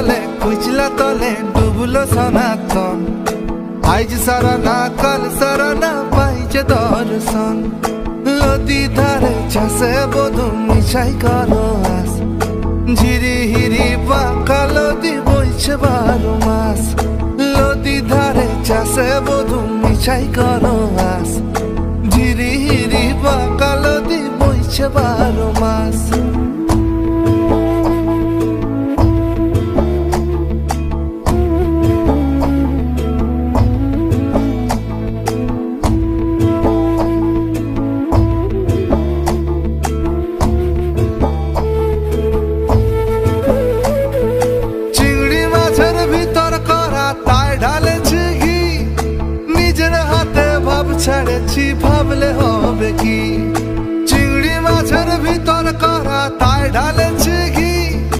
তলে কুচলা তলে ডুবলো সনাতন। আইজ সারা না কাল সারা না পাইছে দর্শন। নদী ধারে চাষে বধু মিশাই করো আস। ঝিরি হিরি বাঁকা নদী বইছে 12 মাস। নদী ধারে চাষে বধু মিশাই করো আস। ঝিরি হিরি বাঁকা নদী বইছে 12 মাস। ভিতর করা তাই ঢালেছি ঘি। নিজের হাতে ভাব ছেড়েছি ভাবলে হবে কি। চিংড়ি মাছের ভিতর করা তাই ঢালেছি ঘি।